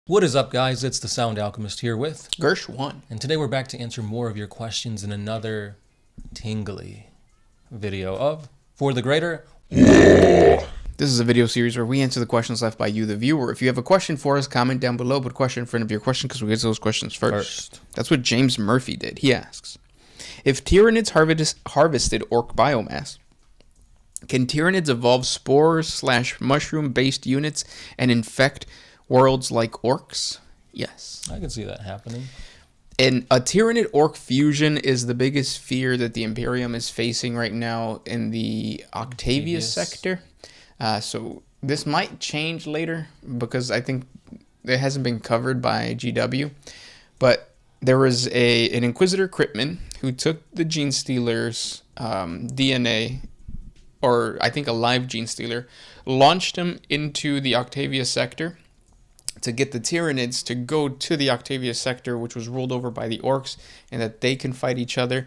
What is up, guys? It's the Sound Alchemist here with Gershwin. and today we're back to answer more of your questions in another tingly video of For the Greater. This is a video series where we answer the questions left by you, the viewer. If you have a question for us, comment down below, put question in front of your question because we get those questions first. That's what James Murphy did. He asks, if Tyranids harvested orc biomass, can Tyranids evolve spores/mushroom-based units and infect worlds like orcs? Yes. I can see that happening. And a Tyranid orc fusion is the biggest fear that the Imperium is facing right now in the Octavius sector. So this might change later because I think it hasn't been covered by GW. But there was an Inquisitor Cryptman who took the Gene Stealer's DNA, or I think a live Gene Stealer, launched him into the Octavius sector to get the Tyranids to go to the Octavius sector, which was ruled over by the orcs, and that they can fight each other,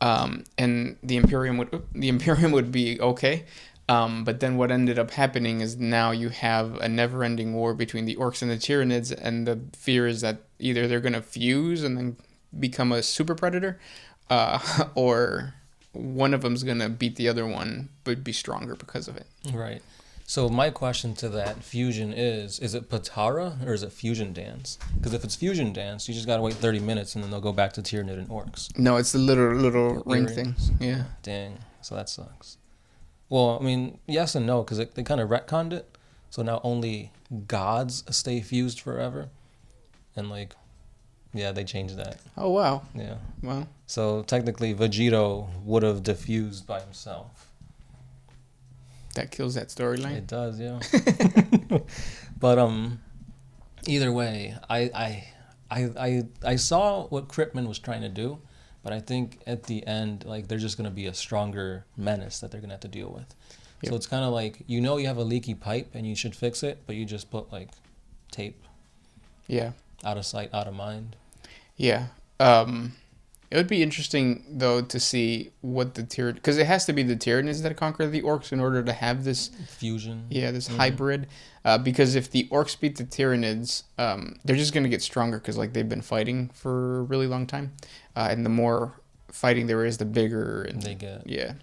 and the Imperium would be okay. But then what ended up happening is now you have a never-ending war between the orcs and the Tyranids, and the fear is that either they're going to fuse and then become a super predator, or one of them's going to beat the other one but be stronger because of it. Right. So my question to that fusion is it Patara or is it Fusion Dance? Because if it's Fusion Dance, you just got to wait 30 minutes and then they'll go back to Tyranid and Orcs. No, it's the little ring things. Yeah. Dang. So that sucks. Well, I mean, yes and no, because they kind of retconned it. So now only gods stay fused forever. And yeah, they changed that. Oh, wow. Yeah. Wow. So technically Vegito would have diffused by himself. That kills that storyline. It does, yeah. But either way, I saw what Cryptman was trying to do, but I think at the end, they're just gonna be a stronger menace that they're gonna have to deal with. Yep. So it's kind of like you have a leaky pipe and you should fix it, but you just put tape. Yeah. Out of sight, out of mind. Yeah. It would be interesting, though, to see what the Tyranids... Because it has to be the Tyranids that conquer the Orcs in order to have this... Fusion. Yeah, this hybrid. Because if the Orcs beat the Tyranids, they're just going to get stronger because, they've been fighting for a really long time. And the more fighting there is, the bigger... they get. Yeah.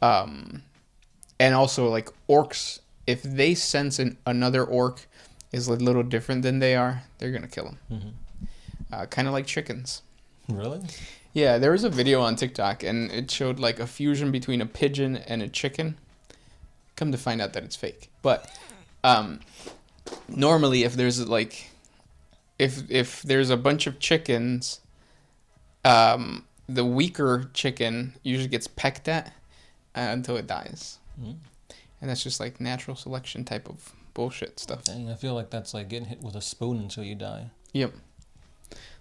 And also, Orcs, if they sense another Orc is a little different than they are, they're going to kill them. Mm-hmm. Kind of like chickens. Really? Yeah, there was a video on TikTok, and it showed a fusion between a pigeon and a chicken. Come to find out that it's fake. But normally, if there's if there's a bunch of chickens, the weaker chicken usually gets pecked at until it dies. Mm. And that's just natural selection type of bullshit stuff. Dang, I feel like that's getting hit with a spoon until you die. Yep.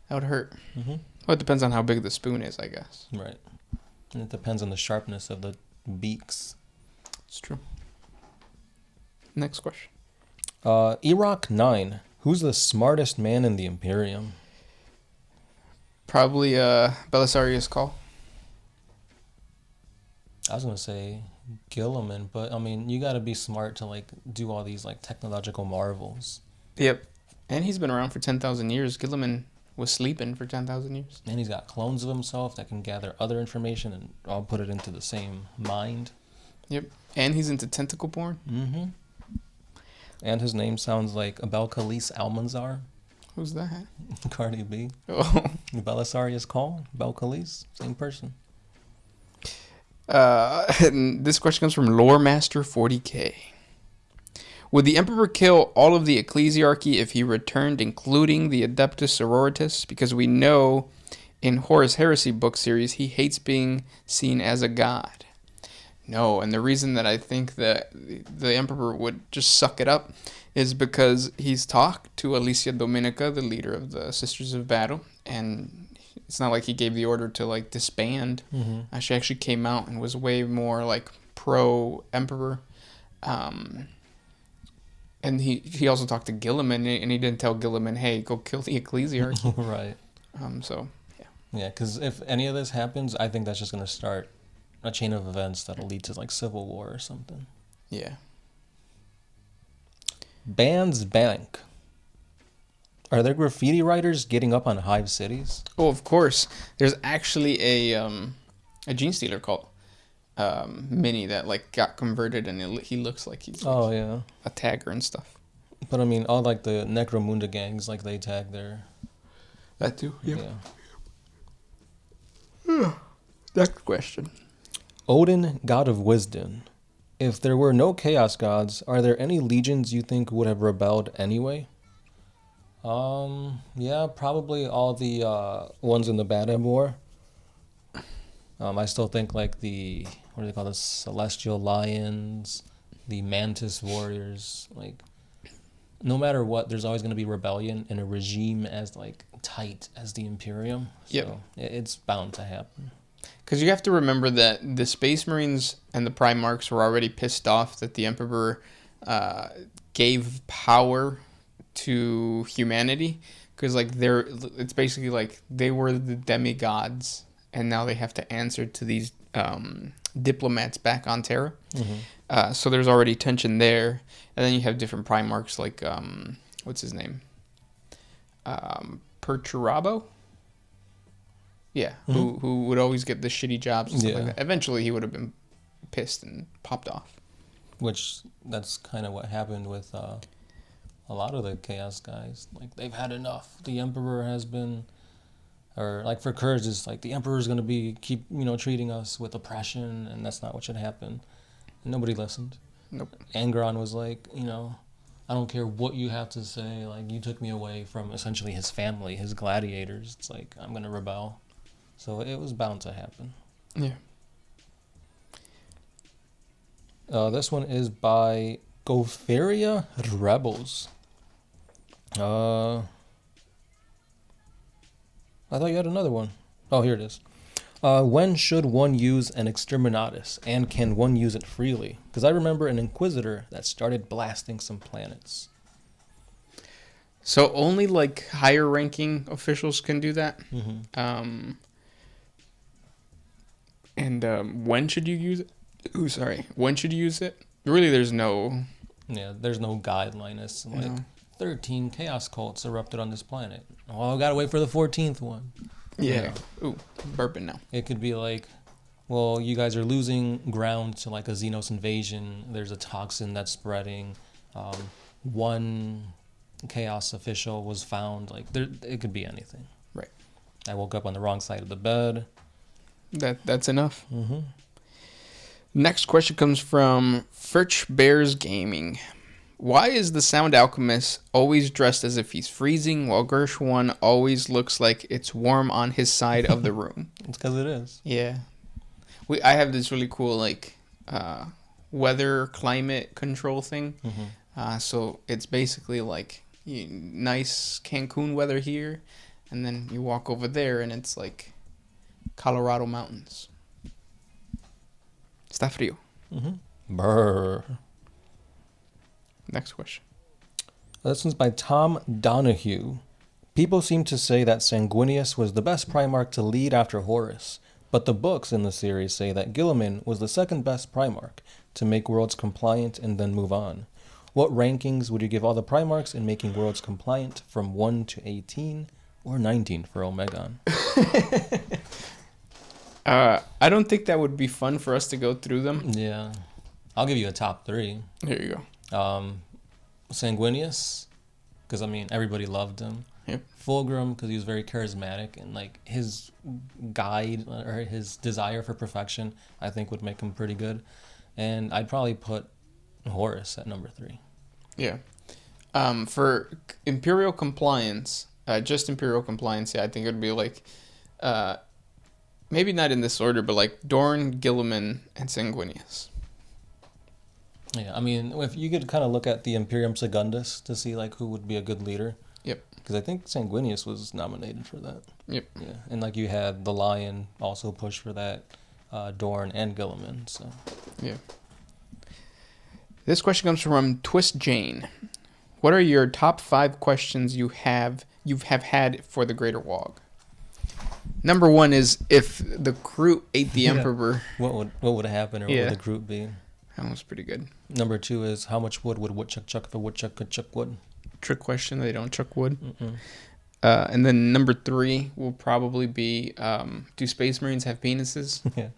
That would hurt. Mm-hmm. Well, it depends on how big the spoon is, I guess. Right. And it depends on the sharpness of the beaks. It's true. Next question. Iraq9. Who's the smartest man in the Imperium? Probably Belisarius Call. I was going to say Gilliman, but, you got to be smart to, do all these, technological marvels. Yep. And he's been around for 10,000 years. Gilliman was sleeping for 10,000 years. And he's got clones of himself that can gather other information and all put it into the same mind. Yep. And he's into tentacle porn. Mm-hmm. And his name sounds like Belcalis Almanzar. Who's that? Cardi B. Oh. Belisarius Call. Belcalis. Same person. And this question comes from Loremaster 40K. Would the Emperor kill all of the Ecclesiarchy if he returned, including the Adeptus Sororitas? Because we know in Horus Heresy book series, he hates being seen as a god. No, and the reason that I think that the Emperor would just suck it up is because he's talked to Alicia Dominica, the leader of the Sisters of Battle, and it's not like he gave the order to disband. Mm-hmm. She actually came out and was way more pro-Emperor. And he also talked to Gilliman, and he didn't tell Gilliman, hey, go kill the Ecclesiarchy. Right. So, yeah. Yeah, because if any of this happens, I think that's just going to start a chain of events that'll lead to, civil war or something. Yeah. Ban's Bank. Are there graffiti writers getting up on Hive cities? Oh, of course. There's actually a Gene Stealer cult mini that like got converted, and he looks like he's like yeah, a tagger and stuff. but I mean, all like the Necromunda gangs, like they tag their. That too. Yeah. Next question. Odin God of Wisdam. If there were no Chaos Gods, are there any legions you think would have rebelled anyway? Yeah, probably all the ones in the Bad Ebb War. I still think like the, what do they call this, Celestial Lions, the Mantis Warriors, like no matter what, there's always going to be rebellion in a regime as like tight as the Imperium. So Yep. It's bound to happen. Because you have to remember that the Space Marines and the Primarchs were already pissed off that the Emperor gave power to humanity. Because like it's basically like they were the demigods, and now they have to answer to these diplomats back on Terra. Mm-hmm. So there's already tension there, and then you have different Primarchs like what's his name, Perturabo. Yeah, Mm-hmm. who would always get the shitty jobs and stuff like Yeah. that. Eventually, he would have been pissed and popped off. Which that's kind of what happened with a lot of the Chaos guys. Like they've had enough. The Emperor has been, or like for Kurz, it's like the Emperor's gonna keep treating us with oppression, and that's not what should happen. And nobody listened. Nope. Angron was like, I don't care what you have to say. Like you took me away from essentially his family, his gladiators. It's like I'm gonna rebel. So it was bound to happen. Yeah. This one is by Goferia Rebels. I thought you had another one. Oh, here it is. When should one use an Exterminatus, and can one use it freely? Because I remember an Inquisitor that started blasting some planets. So only like higher ranking officials can do that. Mm-hmm. And when should you use it? Ooh, sorry. When should you use it? Really, there's no. Yeah, there's no guideline. It's like No. 13 chaos cults erupted on this planet. Well, I gotta wait for the 14th one. Yeah. Ooh, burping now. It could be like, well, you guys are losing ground to like a Xenos invasion. There's a toxin that's spreading. One chaos official was found. Like it could be anything. Right. I woke up on the wrong side of the bed. That's enough. Mm-hmm. Next question comes from Furch Bears Gaming. Why is the Sound Alchemist always dressed as if he's freezing, while Gershwin always looks like it's warm on his side of the room? It's because it is. Yeah. I have this really cool like weather climate control thing. Mm-hmm. So it's basically like nice Cancun weather here, and then you walk over there and it's like Colorado mountains. Está frío. Mm-hmm. Brr. Next question. This one's by Tom Donahue. People seem to say that Sanguinius was the best Primarch to lead after Horus, but the books in the series say that Guilliman was the second best Primarch to make worlds compliant and then move on. What rankings would you give all the Primarchs in making worlds compliant from 1 to 18 or 19 for Omegon? I don't think that would be fun for us to go through them. Yeah. I'll give you a top 3. Here you go. Sanguinius, because I mean everybody loved him. Yep. Fulgrim, because he was very charismatic, and like his guide or his desire for perfection, I think would make him pretty good. And I'd probably put Horus at number 3. Yeah. For Imperial compliance, just Imperial compliance, yeah, I think it would be like, maybe not in this order, but like Dorn, Guilliman, and Sanguinius. Yeah, I mean, if you could kind of look at the Imperium Secundus to see like who would be a good leader. Yep. Because I think Sanguinius was nominated for that. Yep. Yeah, and like you had the Lion also push for that, Dorn and Guilliman. So. Yeah. This question comes from Twist Jane. What are your top 5 questions you have had for the Greater WAAAGH? Number 1 is if the crew ate the Emperor. What would happen, or what would the group be? That was pretty good. Number 2 is how much wood would Woodchuck chuck if a woodchuck could chuck wood? trick question. They don't chuck wood. Mm-mm. And then number 3 will probably be, do Space Marines have penises? Yeah.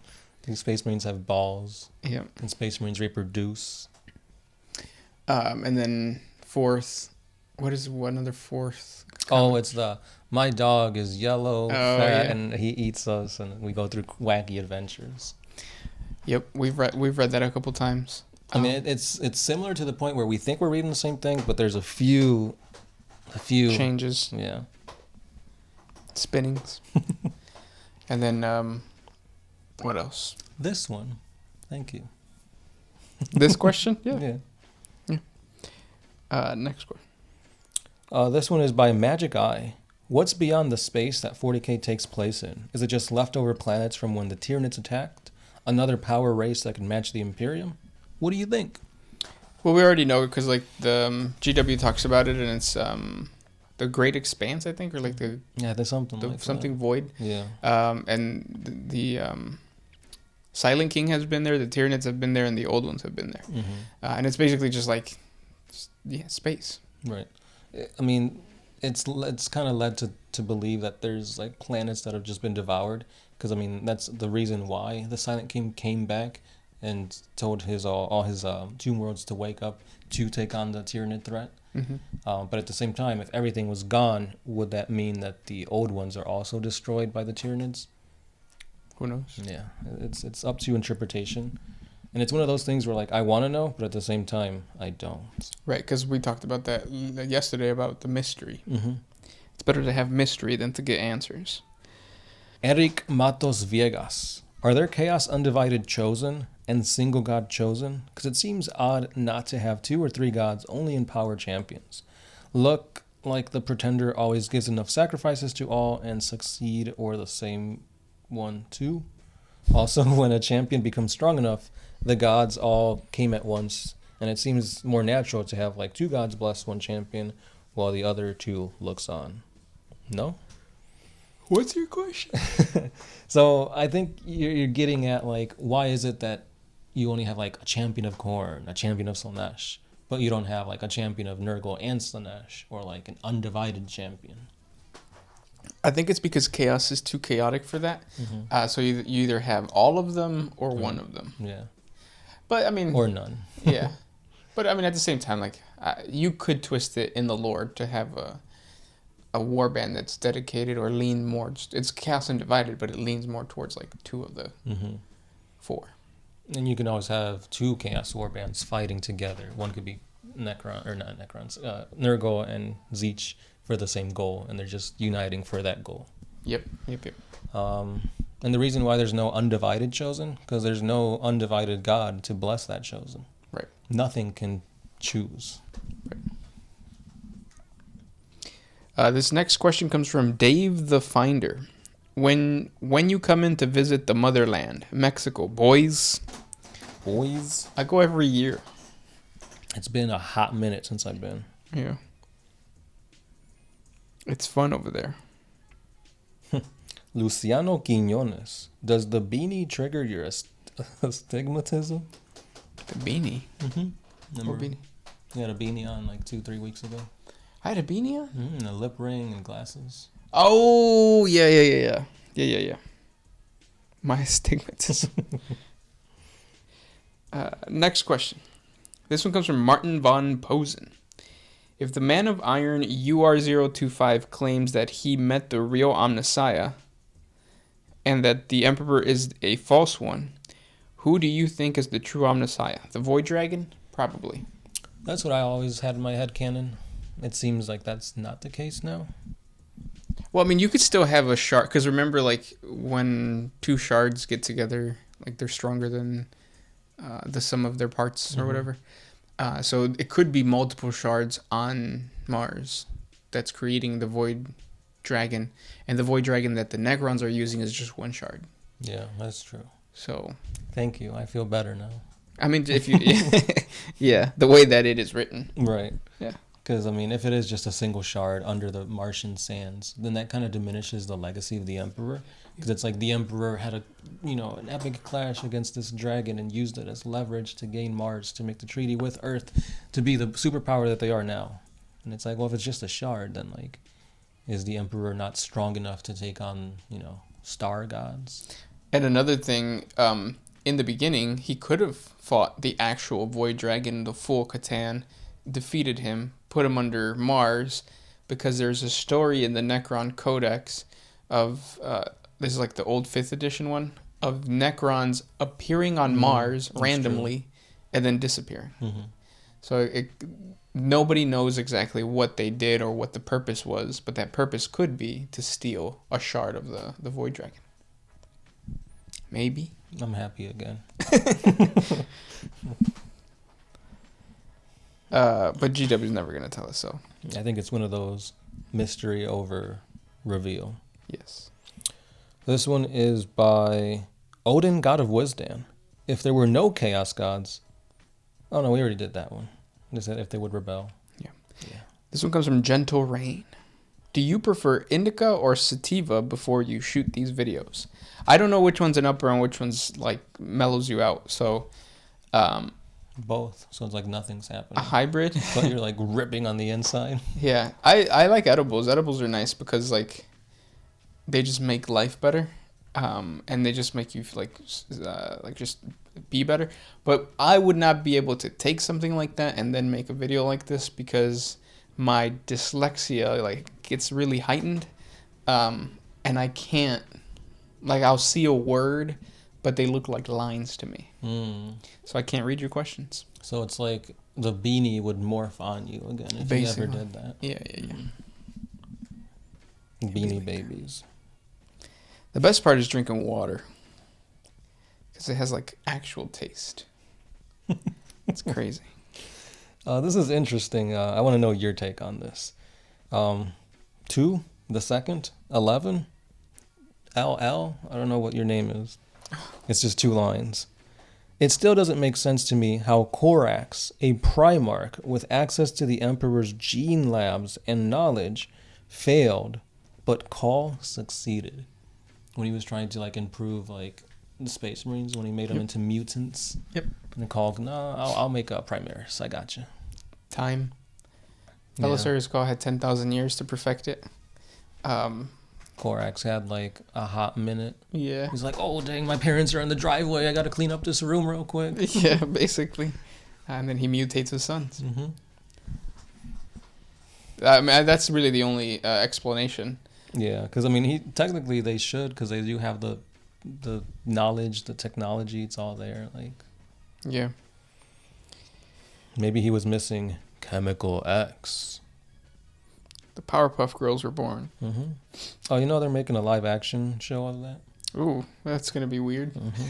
Do Space Marines have balls? Yeah. Can Space Marines reproduce? And then 4th, what is one other 4th? Oh, it's my dog is yellow, fat, yeah. and he eats us, and we go through wacky adventures. Yep, we've read that a couple times. I mean, it's similar to the point where we think we're reading the same thing, but there's a few changes. Yeah. Spinnings. And then, what else? This one. Thank you. This question? Yeah. Yeah. Next question. This one is by Magic Eye. What's beyond the space that 40K takes place in? Is it just leftover planets from when the Tyranids attacked? Another power race that can match the Imperium? What do you think? Well, we already know because like the GW talks about it, and it's the Great Expanse, I think, or like there's something something void. Yeah. And the Silent King has been there, the Tyranids have been there, and the old ones have been there. Mm-hmm. And it's basically just like space. Right. I mean, it's kind of led to believe that there's like planets that have just been devoured, because I mean that's the reason why the Silent King came back and told his all his Tomb Worlds to wake up to take on the Tyranid threat. Mm-hmm. But at the same time, if everything was gone, would that mean that the old ones are also destroyed by the Tyranids? Who knows? Yeah, it's up to interpretation, and it's one of those things where like I want to know, but at the same time I don't. Right, because we talked about that yesterday about the mystery. Mm-hmm. It's better to have mystery than to get answers. Eric Matos Viegas. Are there Chaos Undivided chosen and Single God chosen? Because it seems odd not to have 2 or 3 gods only in power champions. Look like the pretender always gives enough sacrifices to all and succeed, or the same one too. Also, when a champion becomes strong enough, the gods all came at once, and it seems more natural to have like 2 gods bless one champion while the other 2 looks on. No? What's your question? So I think you're getting at like, why is it that you only have like a champion of Khorne, a champion of Slaanesh, but you don't have like a champion of Nurgle and Slaanesh, or like an undivided champion? I think it's because chaos is too chaotic for that. Mm-hmm. So you either have all of them or one of them. Yeah. But I mean, or none. Yeah. But I mean, at the same time, like you could twist it in the lore to have a warband that's dedicated or lean more. It's Chaos Undivided, but it leans more towards like 2 of the 4. And you can always have 2 Chaos warbands fighting together. One could be Necron, or not Necrons, Nurgle and Tzeentch for the same goal, and they're just uniting for that goal. Yep. And the reason why there's no Undivided chosen, because there's no undivided god to bless that chosen. Right. Nothing can choose. Right. This next question comes from Dave the Finder. When you come in to visit the motherland, Mexico, boys. I go every year. It's been a hot minute since I've been. Yeah. It's fun over there. Luciano Quiñones. Does the beanie trigger your astigmatism? The beanie? Mm-hmm. What beanie? You had a beanie on like 2-3 weeks ago. I had a beanie on? And a lip ring and glasses. Oh, yeah. My astigmatism. Next question. This one comes from Martin von Posen. If the Man of Iron UR025 claims that he met the real Omnissiah and that the Emperor is a false one, who do you think is the true Omnissiah? The Void Dragon? Probably. That's what I always had in my head canon. It seems like that's not the case now. Well, I mean, you could still have a shard, because remember, like, when 2 shards get together, like, they're stronger than the sum of their parts or whatever. So it could be multiple shards on Mars that's creating the Void Dragon, and the Void Dragon that the Necrons are using is just 1 shard. Yeah, that's true. So, thank you. I feel better now. I mean, if you, yeah, the way that it is written, right? Yeah. Because I mean, if it is just a single shard under the Martian sands, then that kind of diminishes the legacy of the Emperor. Because it's like the Emperor had an epic clash against this dragon and used it as leverage to gain Mars to make the treaty with Earth to be the superpower that they are now. And it's like, well, if it's just a shard, then like, is the Emperor not strong enough to take on, star gods? And another thing, in the beginning, he could have fought the actual Void Dragon, the full Catan, defeated him, put him under Mars, because there's a story in the Necron Codex of, this is like the old 5th edition one, of Necrons appearing on Mars randomly and then disappearing. Mm-hmm. So nobody knows exactly what they did or what the purpose was, but that purpose could be to steal a shard of the Void Dragon. Maybe. I'm happy again. But GW's never going to tell us so. I think it's one of those mystery over reveal. Yes. This one is by Odin God of Wisdam. If there were no chaos gods... Oh, no, we already did that one. They said if they would rebel. Yeah. This one comes from Gentle Rain. Do you prefer indica or sativa before you shoot these videos? I don't know which one's an upper and which one's like mellows you out. So, both. So it's like nothing's happening. A hybrid. But you're like ripping on the inside. Yeah, I like edibles. Edibles are nice because like they just make life better, and they just make you feel like just be better. But I would not be able to take something like that and then make a video like this because my dyslexia like gets really heightened, and I can't, like, I'll see a word but they look like lines to me, so I can't read your questions. So it's like the beanie would morph on you again if Basically. you ever did that. Yeah. Beanie babies. The best part is drinking water because it has like actual taste. It's crazy. This is interesting. I want to know your take on this. 2, the second, 11, LL. I don't know what your name is. It's just 2 lines. It still doesn't make sense to me how Korax, a Primarch with access to the Emperor's gene labs and knowledge, failed, but Call succeeded. When he was trying to like improve like the Space Marines, when he made them into mutants. Yep. And Call, no, I'll make a Primaris. I got you. Time. Yeah. Belisarius Call had 10,000 years to perfect it. Korax had like a hot minute. Yeah. He's like, oh dang, my parents are in the driveway. I got to clean up this room real quick. Yeah, basically. And then he mutates his sons. Mm-hmm. I mean, that's really the only explanation. Yeah, because I mean, technically they should, because they do have the knowledge, the technology. It's all there. Like, yeah. Maybe he was missing Chemical X. The Powerpuff Girls were born. Mm-hmm. Oh, they're making a live action show of that. Ooh, that's gonna be weird. Mm-hmm.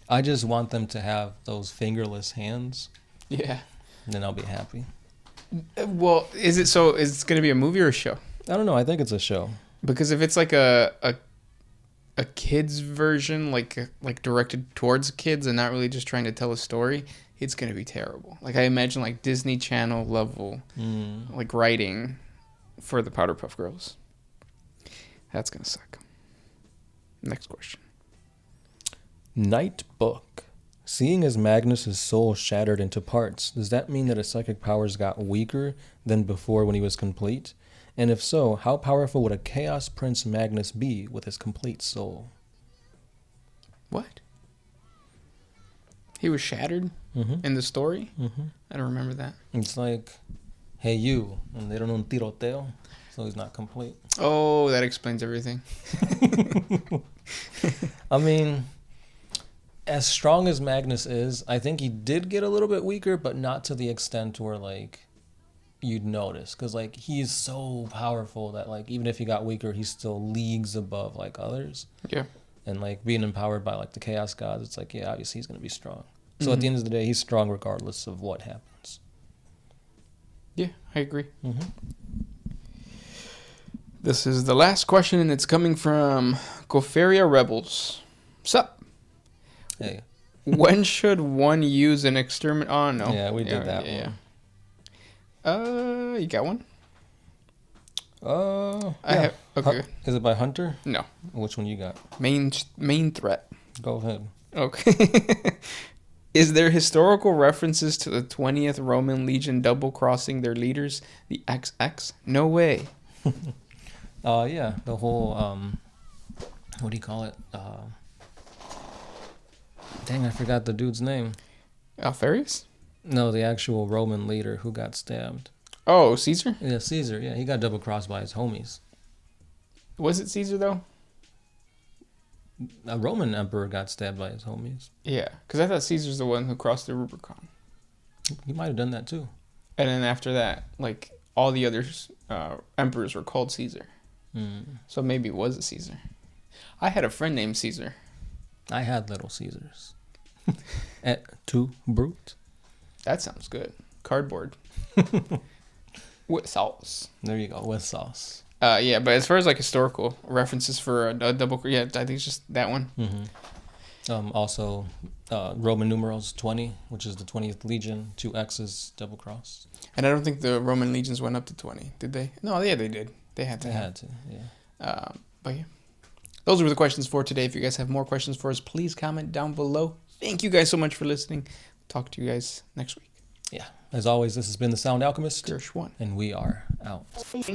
I just want them to have those fingerless hands. Yeah. And then I'll be happy. Well, is it so? Is it gonna be a movie or a show? I don't know. I think it's a show. Because if it's like a kids version, like directed towards kids and not really just trying to tell a story, it's gonna be terrible. Like I imagine like Disney Channel level, like writing for the Powerpuff Girls. That's gonna suck. Next question. Night Book. Seeing as Magnus's soul shattered into parts, does that mean that his psychic powers got weaker than before when he was complete? And if so, how powerful would a Chaos Prince Magnus be with his complete soul? What? He was shattered in the story? Mm-hmm. I don't remember that. It's like, hey you, and they don't know un tiroteo, so he's not complete. Oh, that explains everything. I mean, as strong as Magnus is, I think he did get a little bit weaker, but not to the extent where like you'd notice, because like he's so powerful that like even if he got weaker, he's still leagues above like others. Yeah. And like being empowered by like the Chaos Gods, it's like, yeah, obviously he's gonna be strong. So at the end of the day, he's strong regardless of what happens. Yeah, I agree. Mm-hmm. This is the last question, and it's coming from Goferia Rebels. Sup? Hey. When should one use an extermin? Oh no. Yeah, we did that one. Yeah. You got one? I have. Okay. Is it by Hunter? No. Which one you got? Main threat. Go ahead. Okay. Is there historical references to the 20th Roman Legion double-crossing their leaders, the XX? No way. Yeah, the whole what do you call it? Dang, I forgot the dude's name. Alfarius? No, the actual Roman leader who got stabbed. Oh, Caesar? Yeah, Caesar. Yeah, he got double crossed by his homies. Was it Caesar, though? A Roman emperor got stabbed by his homies. Yeah, because I thought Caesar's the one who crossed the Rubicon. He might have done that too. And then after that, like, all the other emperors were called Caesar. So maybe it was a Caesar. I had a friend named Caesar. I had little Caesars. Et tu, brute? That sounds good. Cardboard. With sauce. There you go, with sauce. Yeah, but as far as like historical references for a double, yeah, I think it's just that one. Also, Roman numerals 20, which is the 20th Legion, 2 X's, double cross. And I don't think the Roman legions went up to 20, did they? No, yeah, they did. They had to. Yeah. But yeah, those were the questions for today. If you guys have more questions for us, please comment down below. Thank you guys so much for listening. Talk to you guys next week. Yeah. As always, this has been the Sound Alchemist. Gershwin. And we are out. Always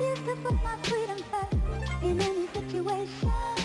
used to put my freedom first in any situation.